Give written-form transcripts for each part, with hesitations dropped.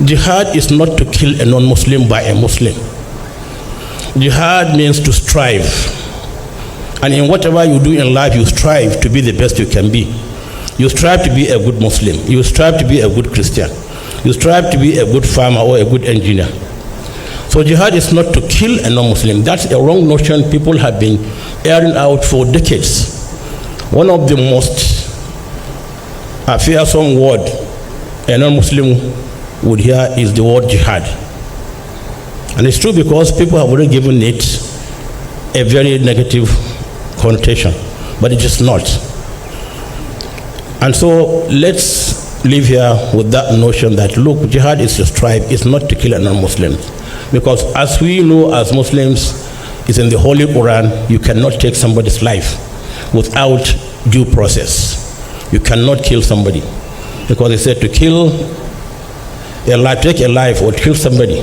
Jihad is not to kill a non-Muslim by a Muslim. Jihad means to strive. And in whatever you do in life, you strive to be the best you can be. You strive to be a good Muslim. You strive to be a good Christian. You strive to be a good farmer or a good engineer. So jihad is not to kill a non-Muslim. That's a wrong notion people have been airing out for decades. One of the most fearsome word a non-Muslim would hear is the word jihad. And it's true because people have already given it a very negative connotation, but it is not. And so let's live here with that notion that, look, jihad is to strive, it's not to kill a non-Muslim. Because as we know as Muslims, it's in the Holy Quran, you cannot take somebody's life without due process. You cannot kill somebody. Because it said to kill a life, take a life or kill somebody,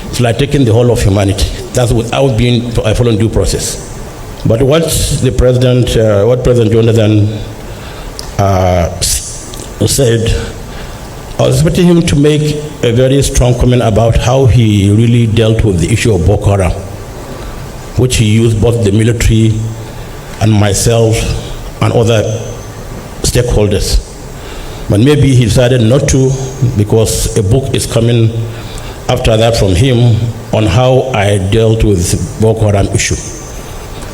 it's like taking the whole of humanity. That's without being following due process. But what President Jonathan said, I was expecting him to make a very strong comment about how he really dealt with the issue of Boko Haram, which he used both the military and myself and other stakeholders. But maybe he decided not to, because a book is coming after that from him on how I dealt with Boko Haram issue.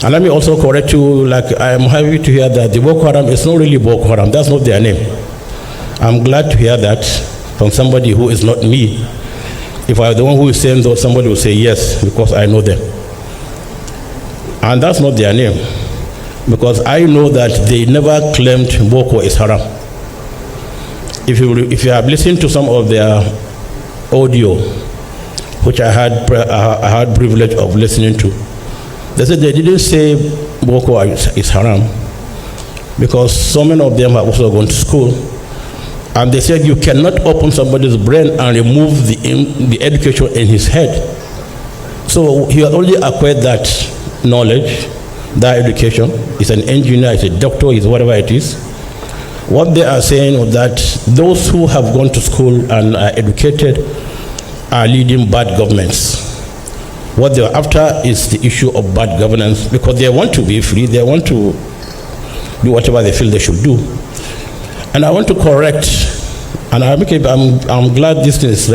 And let me also correct you, like I am happy to hear that the Boko Haram is not really Boko Haram, that's not their name. I'm glad to hear that from somebody who is not me. If I were the one who is saying that, somebody will say yes, because I know them. And that's not their name, because I know that they never claimed Boko is haram. If you have listened to some of their audio, which I had privilege of listening to, they said they didn't say Boko is haram, because so many of them have also gone to school. And they said you cannot open somebody's brain and remove the education in his head. So he has already acquired that knowledge, that education. He's an engineer, he's a doctor, he's whatever it is. What they are saying is that those who have gone to school and are educated are leading bad governments. What they're after is the issue of bad governance, because they want to be free, they want to do whatever they feel they should do. And I want to correct, and I'm glad this is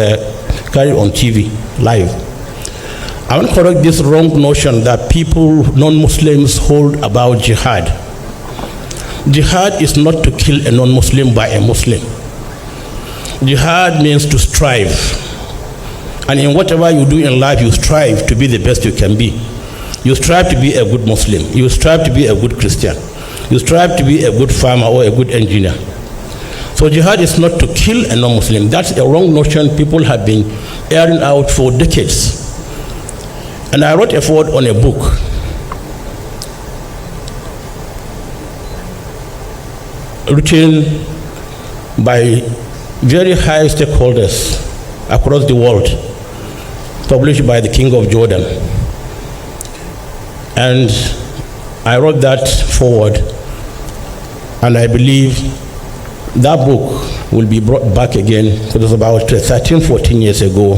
carried on TV, live. I want to correct this wrong notion that people, non-Muslims, hold about jihad. Jihad is not to kill a non-Muslim by a Muslim. Jihad means to strive. And in whatever you do in life, you strive to be the best you can be. You strive to be a good Muslim. You strive to be a good Christian. You strive to be a good farmer or a good engineer. So jihad is not to kill a non-Muslim. That's a wrong notion people have been airing out for decades. And I wrote a foreword on a book written by very high stakeholders across the world, published by the King of Jordan. And I wrote that foreword, and I believe that book will be brought back again. It was about 13, 14 years ago.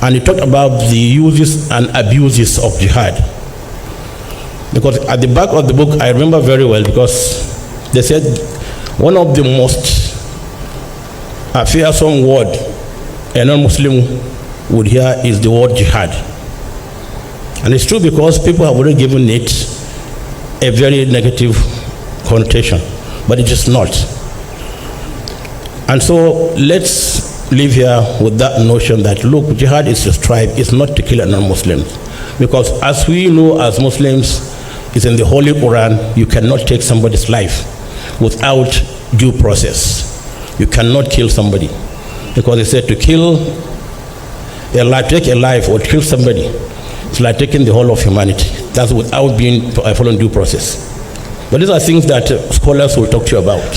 And it talked about the uses and abuses of jihad. Because at the back of the book, I remember very well, because they said one of the most fearsome word a non-Muslim would hear is the word jihad. And it's true because people have already given it a very negative connotation, but it is not. And so let's live here with that notion that, look, jihad is to strive, it's not to kill a non-Muslim. Because as we know as Muslims, it's in the Holy Quran, you cannot take somebody's life without due process. You cannot kill somebody. Because it said to kill a life, take a life or kill somebody, it's like taking the whole of humanity. That's without being following due process. But these are things that scholars will talk to you about.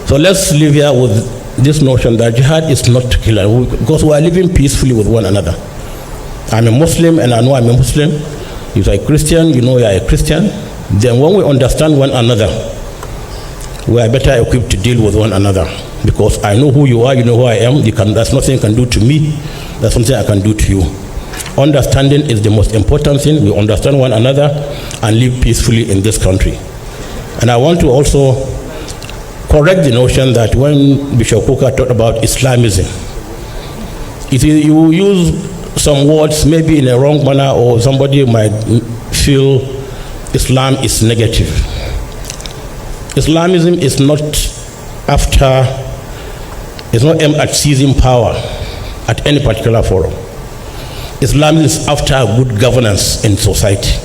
So let's live here with this notion that jihad is not to kill, because we are living peacefully with one another. I'm a Muslim and I know I'm a Muslim. If you're a Christian, you know you are a Christian. Then when we understand one another, we are better equipped to deal with one another. because I know who you are, you know who I am. There's nothing you can do to me. There's something I can do to you. Understanding is the most important thing. We understand one another and live peacefully in this country. And I want to also correct the notion that when Bishop Kuka talked about Islamism, you use some words maybe in a wrong manner, or somebody might feel Islam is negative. Islamism is not aimed at seizing power at any particular forum. Islam is after good governance in society.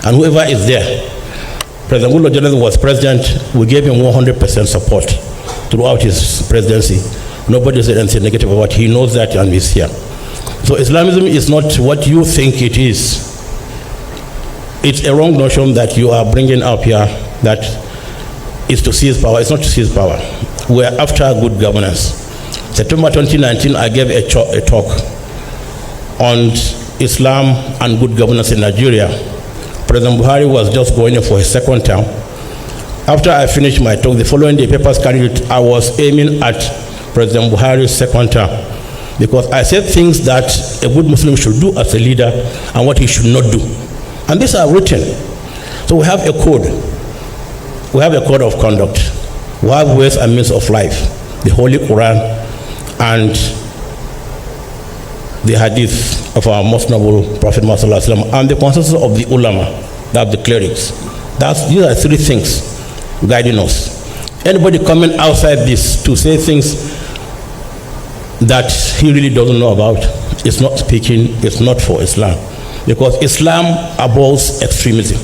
And whoever is there, President Goodluck Jonathan was president, we gave him 100% support throughout his presidency. Nobody said anything negative about it. He knows that and he's here. So Islamism is not what you think it is. It's a wrong notion that you are bringing up here, that is to seize power. It's not to seize power. We're after good governance. September 2019, I gave a talk on Islam and good governance in Nigeria. President Buhari was just going in for his second term. After I finished my talk, the following day, papers carried it, I was aiming at President Buhari's second term, because I said things that a good Muslim should do as a leader and what he should not do. And these are written. So we have a code. We have a code of conduct. We have ways and means of life, the Holy Quran and the hadith of our most noble Prophet Muhammad and the consensus of the ulama, that's the clerics. These are three things guiding us. Anybody coming outside this to say things that he really doesn't know about is not speaking, it's not for Islam. Because Islam abhors extremism.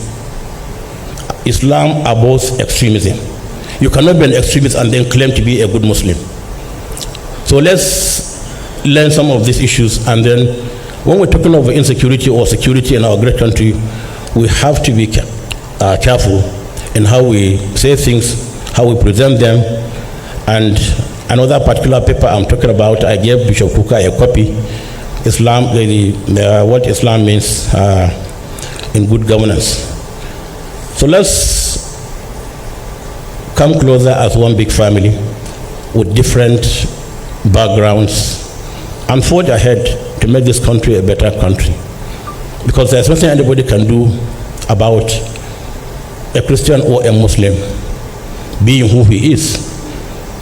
Islam abhors extremism. You cannot be an extremist and then claim to be a good Muslim. So let's learn some of these issues, and then when we're talking about insecurity or security in our great country, we have to be careful in how we say things, how we present them. And another particular paper I'm talking about, I gave Bishop Kuka a copy, Islam, what Islam means in good governance. So let's come closer as one big family with different backgrounds and forge ahead to make this country a better country. Because there's nothing anybody can do about a Christian or a Muslim being who he is.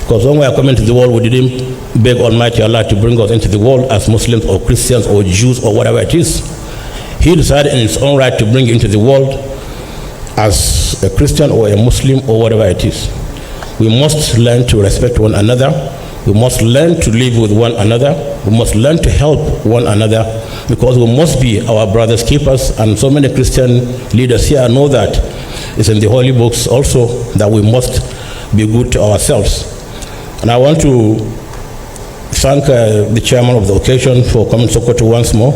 Because when we are coming to the world, we didn't beg Almighty Allah to bring us into the world as Muslims or Christians or Jews or whatever it is. He decided in his own right to bring you into the world as a Christian or a Muslim or whatever it is. We must learn to respect one another. We must learn to live with one another. We must learn to help one another, because we must be our brother's keepers. And so many Christian leaders here know that. It's in the holy books also that we must be good to ourselves. And I want to thank the chairman of the occasion for coming to Sokoto once more.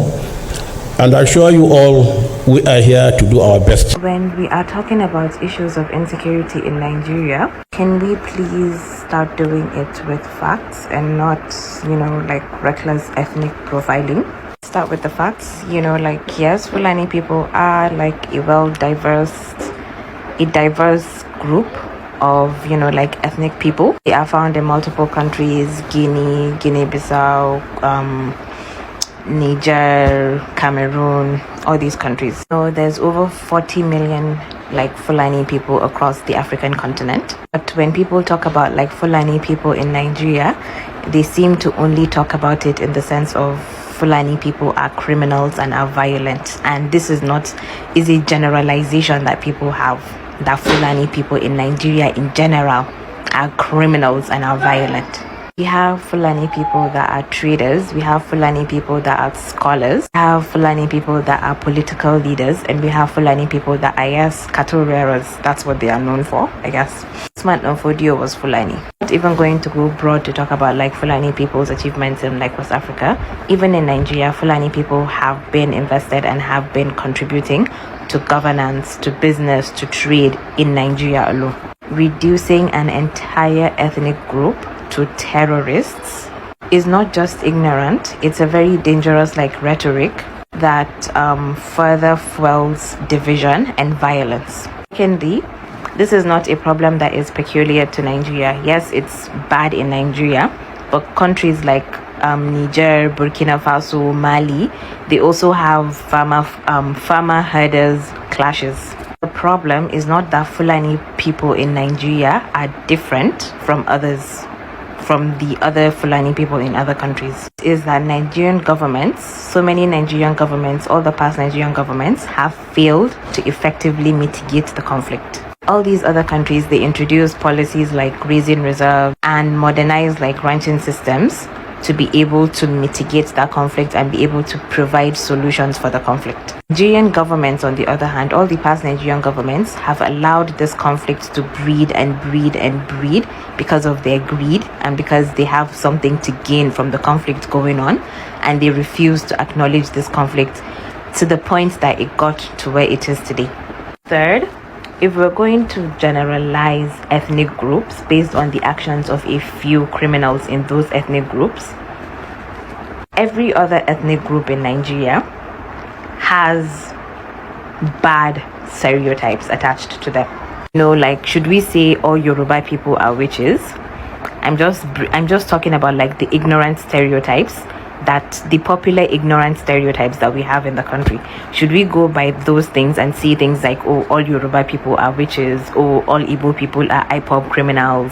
And I assure you all, we are here to do our best. When we are talking about issues of insecurity in Nigeria, can we please start doing it with facts and not, like reckless ethnic profiling? Start with the facts, yes, Fulani people are like a diverse group of, ethnic people. They are found in multiple countries, Guinea, Guinea-Bissau, Niger, Cameroon, all these countries. So there's over 40 million Fulani people across the African continent. But when people talk about Fulani people in Nigeria, they seem to only talk about it in the sense of Fulani people are criminals and are violent. And this is a generalization that people have, that Fulani people in Nigeria in general are criminals and are violent. We have Fulani people that are traders, we have Fulani people that are scholars, we have Fulani people that are political leaders, and we have Fulani people that are, cattle rearers. That's what they are known for, I guess. Usman Fodio was Fulani. Not even going to go broad to talk about Fulani people's achievements in West Africa. Even in Nigeria, Fulani people have been invested and have been contributing to governance, to business, to trade in Nigeria alone. Reducing an entire ethnic group to terrorists is not just ignorant, it's a very dangerous rhetoric that further fuels division and violence. Secondly, This is not a problem that is peculiar to Nigeria. Yes, it's bad in Nigeria, but countries like Niger, Burkina Faso, Mali, they also have farmer herders clashes. The problem is not that Fulani people in Nigeria are different from the other Fulani people in other countries. It is that Nigerian governments, so many Nigerian governments, all the past Nigerian governments have failed to effectively mitigate the conflict. All these other countries, they introduce policies like grazing reserve and modernize like ranching systems to be able to mitigate that conflict and be able to provide solutions for the conflict. Nigerian governments, on the other hand, all the past Nigerian governments have allowed this conflict to breed and breed and breed because of their greed and because they have something to gain from the conflict going on, and they refuse to acknowledge this conflict to the point that it got to where it is today. Third, if we're going to generalize ethnic groups based on the actions of a few criminals in those ethnic groups, every other ethnic group in Nigeria has bad stereotypes attached to them. Like, should we say all Yoruba people are witches? I'm just talking about like the ignorant stereotypes, that the popular ignorant stereotypes that we have in the country. Should we go by those things and see things like, oh, all Yoruba people are witches, or all Igbo people are IPOB criminals,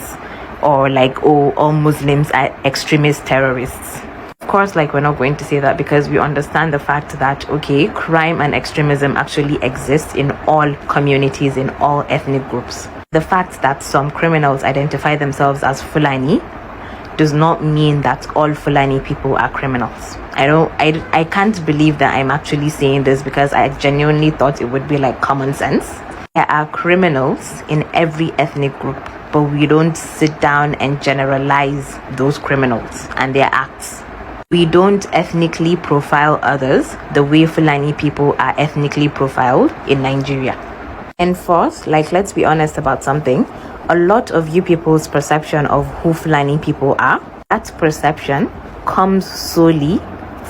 or like, oh, all Muslims are extremist terrorists? Of course, like, we're not going to say that, because we understand the fact that, okay, crime and extremism actually exists in all communities, in all ethnic groups. The fact that some criminals identify themselves as Fulani does not mean that all Fulani people are criminals. I can't believe that I'm actually saying this, because I genuinely thought it would be like common sense. There are criminals in every ethnic group, but we don't sit down and generalize those criminals and their acts. We don't ethnically profile others the way Fulani people are ethnically profiled in Nigeria. And fourth, like, let's be honest about something. A lot of you people's perception of who Fulani people are, that perception comes solely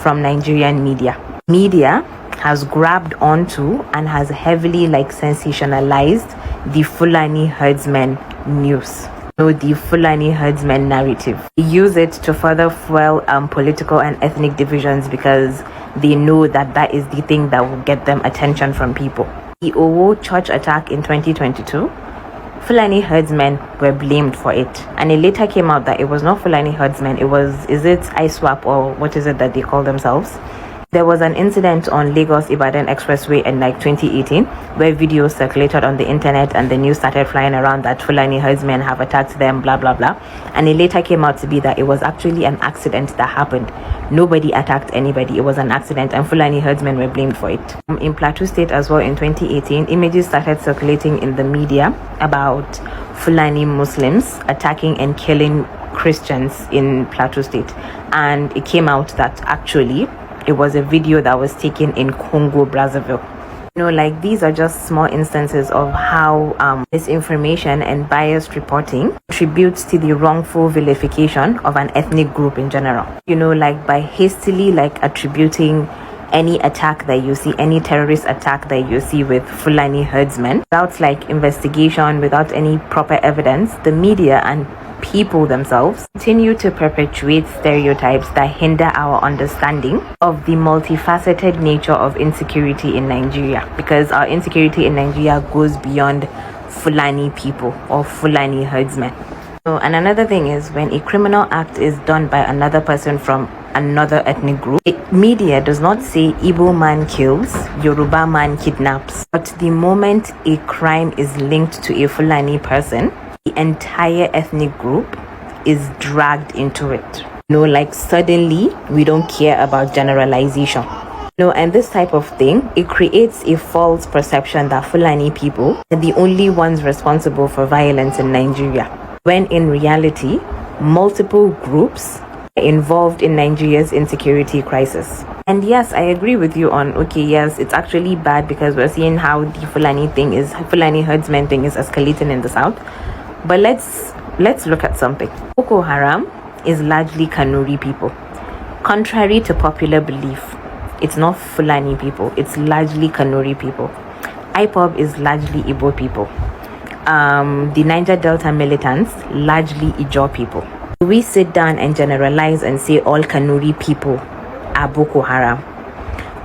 from Nigerian media. Media has grabbed onto and has heavily like sensationalized the Fulani herdsmen news. The Fulani herdsmen narrative. They use it to further fuel political and ethnic divisions, because they know that that is the thing that will get them attention from people. The Owo church attack in 2022, Fulani herdsmen were blamed for it, and it later came out that it was not Fulani herdsmen, is it ISWAP, or what is it that they call themselves? There was an incident on Lagos-Ibadan Expressway in like 2018 where videos circulated on the internet and the news started flying around that Fulani herdsmen have attacked them, blah blah blah, and it later came out to be that it was actually an accident that happened. Nobody attacked anybody, it was an accident, and Fulani herdsmen were blamed for it. In Plateau State as well in 2018, images started circulating in the media about Fulani Muslims attacking and killing Christians in Plateau State, and it came out that actually it was a video that was taken in Congo, Brazzaville. Like, these are just small instances of how misinformation and biased reporting contributes to the wrongful vilification of an ethnic group in general. Like, by hastily like attributing any attack that you see, any terrorist attack that you see with Fulani herdsmen, without like investigation, without any proper evidence, the media and people themselves continue to perpetuate stereotypes that hinder our understanding of the multifaceted nature of insecurity in Nigeria, because our insecurity in Nigeria goes beyond Fulani people or Fulani herdsmen. And another thing is, when a criminal act is done by another person from another ethnic group, media does not say Igbo man kills, Yoruba man kidnaps, but the moment a crime is linked to a Fulani person, the entire ethnic group is dragged into it. Like, suddenly we don't care about generalization. And this type of thing, it creates a false perception that Fulani people are the only ones responsible for violence in Nigeria, when in reality, multiple groups are involved in Nigeria's insecurity crisis. And yes, I agree with you on, okay, yes, it's actually bad because we're seeing how the Fulani herdsmen thing is escalating in the south. But let's look at something. Boko Haram is largely Kanuri people. Contrary to popular belief, it's not Fulani people, it's largely Kanuri people. IPOB is largely Igbo people. the Niger Delta militants largely Ijaw people? Do we sit down and generalize and say all Kanuri people are Boko Haram?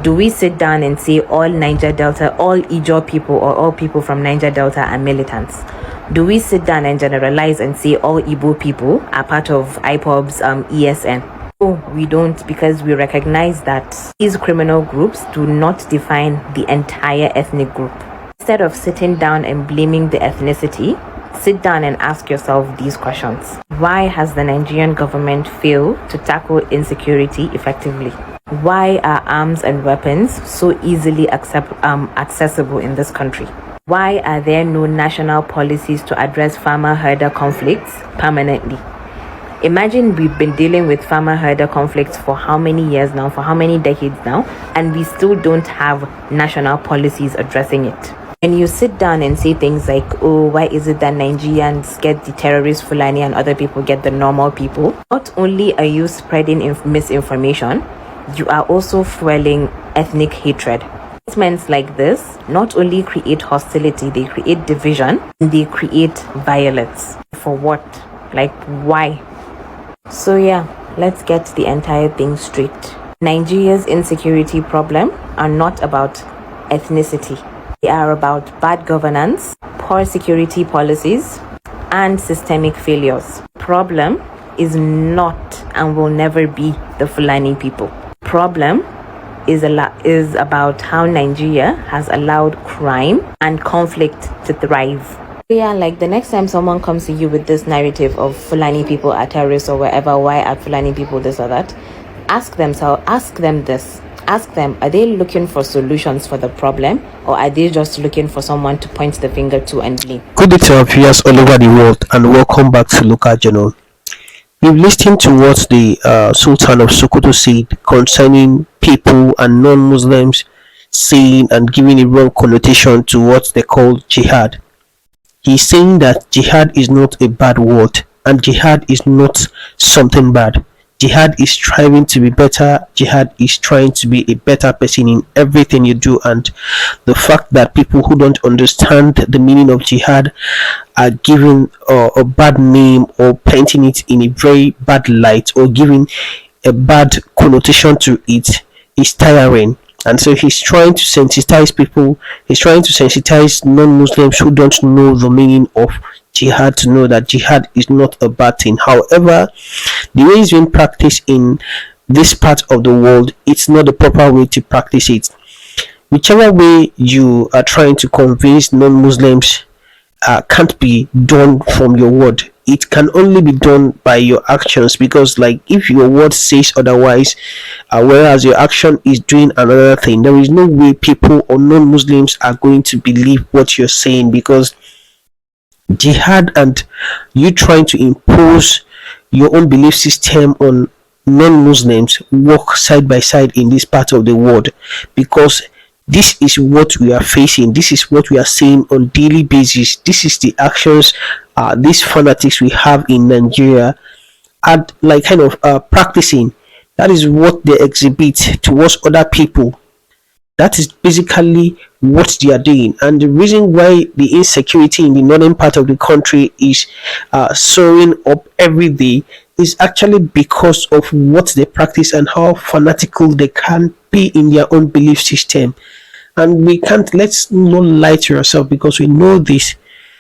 Do we sit down and say all Niger Delta, all Ijaw people or all people from Niger Delta are militants? Do we sit down and generalize and say all Igbo people are part of IPOB's ESN? No, we don't, because we recognize that these criminal groups do not define the entire ethnic group. Instead of sitting down and blaming the ethnicity, sit down and ask yourself these questions. Why has the Nigerian government failed to tackle insecurity effectively? Why are arms and weapons so easily accessible in this country? Why are there no national policies to address farmer-herder conflicts permanently? Imagine we've been dealing with farmer-herder conflicts for how many years now, for how many decades now, and we still don't have national policies addressing it. When you sit down and say things like, oh, why is it that Nigerians get the terrorist Fulani and other people get the normal people? Not only are you spreading misinformation, you are also fueling ethnic hatred. Statements like this not only create hostility, they create division, and they create violence. For what? Like, why? So yeah, let's get the entire thing straight. Nigeria's insecurity problem are not about ethnicity. They are about bad governance, poor security policies, and systemic failures. Problem is not and will never be the Fulani people. Problem is about how Nigeria has allowed crime and conflict to thrive. Yeah, like the next time someone comes to you with this narrative of Fulani people are terrorists or whatever, why are Fulani people this or that, ask them this. Ask them, are they looking for solutions for the problem, or are they just looking for someone to point the finger to and blame? Good day to our viewers all over the world, and welcome back to Local Journal. We've listened to what the Sultan of Sokoto said concerning people and non-Muslims saying and giving a wrong connotation to what they call jihad. He's saying that jihad is not a bad word, and jihad is not something bad. Jihad is striving to be better. Jihad is trying to be a better person in everything you do, and the fact that people who don't understand the meaning of jihad are giving a bad name or painting it in a very bad light or giving a bad connotation to it is tiring. And so he's trying to sensitize people. He's trying to sensitize non-Muslims who don't know the meaning of jihad to know that jihad is not a bad thing. However, the way it's being practiced in this part of the world, it's not the proper way to practice it. Whichever way you are trying to convince non-Muslims can't be done from your word. It can only be done by your actions, because like if your word says otherwise, whereas your action is doing another thing, there is no way people or non-Muslims are going to believe what you're saying, because jihad and you trying to impose your own belief system on non-Muslims work side by side in this part of the world, because this is what we are facing. This is what we are seeing on daily basis. This is the actions these fanatics we have in Nigeria are like kind of practicing. That is what they exhibit towards other people. That is basically what they are doing, and the reason why the insecurity in the northern part of the country is soaring up every day is actually because of what they practice and how fanatical they can be in their own belief system. And we can't, let's not lie to yourself, because we know this.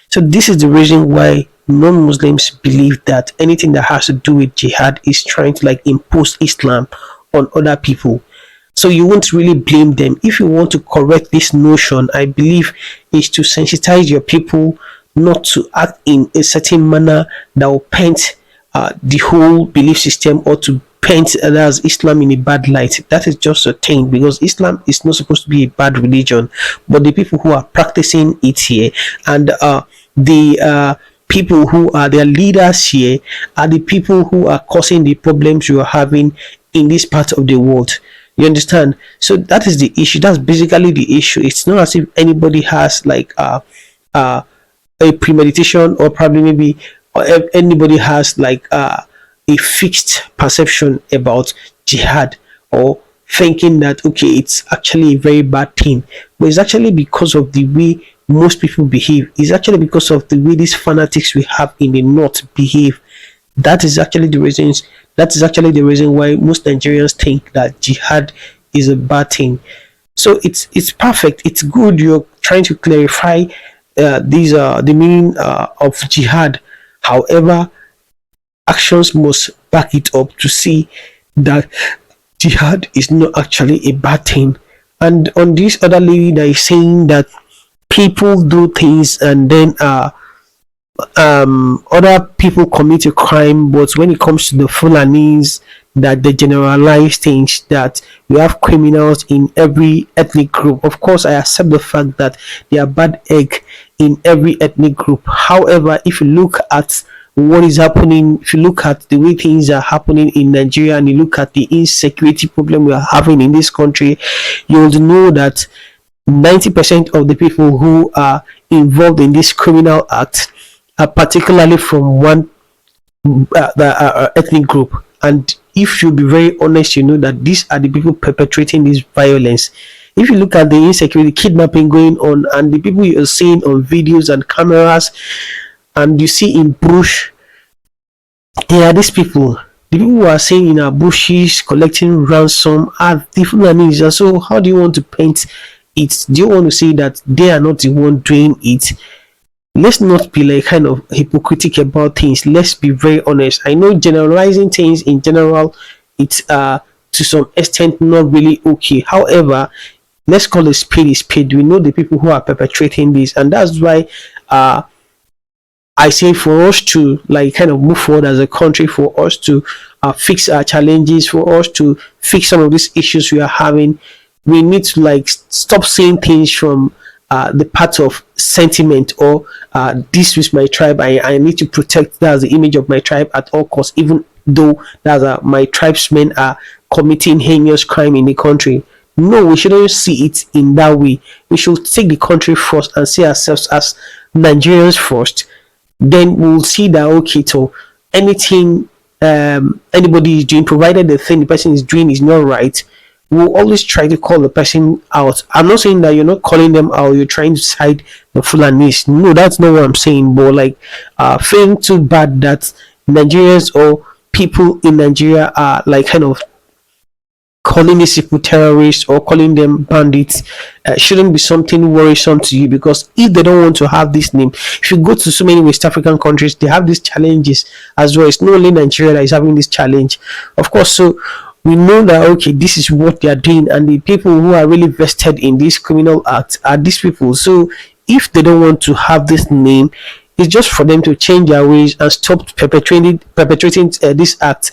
So this is the reason why non-Muslims believe that anything that has to do with jihad is trying to like impose Islam on other people. So you won't really blame them. If you want to correct this notion, I believe is to sensitize your people not to act in a certain manner that will paint the whole belief system, or to paint as Islam in a bad light. That is just a thing, because Islam is not supposed to be a bad religion, but the people who are practicing it here and the people who are their leaders here are the people who are causing the problems you are having in this part of the world. You understand? So that is the issue. That's basically the issue. It's not as if anybody has like a premeditation, or probably maybe anybody has like a fixed perception about jihad, or thinking that okay, it's actually a very bad thing, but it's actually because of the way most people behave. It's actually because of the way these fanatics we have in the north behave. That is actually the reasons. That is actually the reason why most Nigerians think that jihad is a bad thing. So it's perfect. It's good. You're trying to clarify these are the meaning of jihad. However, actions must back it up to see that jihad is not actually a bad thing. And on this other lady that is saying that people do things and then other people commit a crime, but when it comes to the Fulanis, that they generalize things, that we have criminals in every ethnic group. Of course, I accept the fact that there are bad egg in every ethnic group. However, if you look at what is happening, if you look at the way things are happening in Nigeria and you look at the insecurity problem we are having in this country, you will know that 90% of the people who are involved in this criminal act are particularly from one ethnic group. And if you be very honest, you know that these are the people perpetrating this violence. If you look at the insecurity, kidnapping going on, and the people you are seeing on videos and cameras, and you see in bush, they are these people. The people who are saying in our bushes collecting ransom are the Fulanis. And so, how do you want to paint it? Do you want to say that they are not the one doing it? Let's not be like kind of hypocritical about things. Let's be very honest. I know generalizing things in general, it's to some extent not really okay. However, let's call a spade a spade. We know the people who are perpetrating this, and that's why I say for us to like kind of move forward as a country, for us to fix our challenges, for us to fix some of these issues we are having, we need to like stop saying things from the part of sentiment or this is my tribe. I need to protect that's the image of my tribe at all costs, even though that's my tribesmen are committing heinous crime in the country. No, we shouldn't see it in that way. We should take the country first and see ourselves as Nigerians first. Then we'll see that okay, so anything anybody is doing, provided the thing the person is doing is not right, we'll always try to call the person out. I'm not saying that you're not calling them out, you're trying to side the Fulanis. No, that's not what I'm saying. But like feeling too bad that Nigerians or people in Nigeria are like kind of calling these people terrorists or calling them bandits shouldn't be something worrisome to you, because if they don't want to have this name, if you go to so many West African countries, they have these challenges as well. It's not only Nigeria that is having this challenge, of course. So we know that okay, this is what they are doing, and the people who are really vested in this criminal act are these people. So if they don't want to have this name, it's just for them to change their ways and stop perpetrating this act.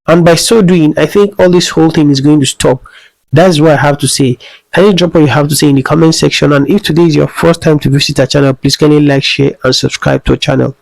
And by so doing, I think all this whole thing is going to stop. That's what I have to say. Can you drop what you have to say in the comment section? And if today is your first time to visit our channel, please kindly like, share, and subscribe to our channel.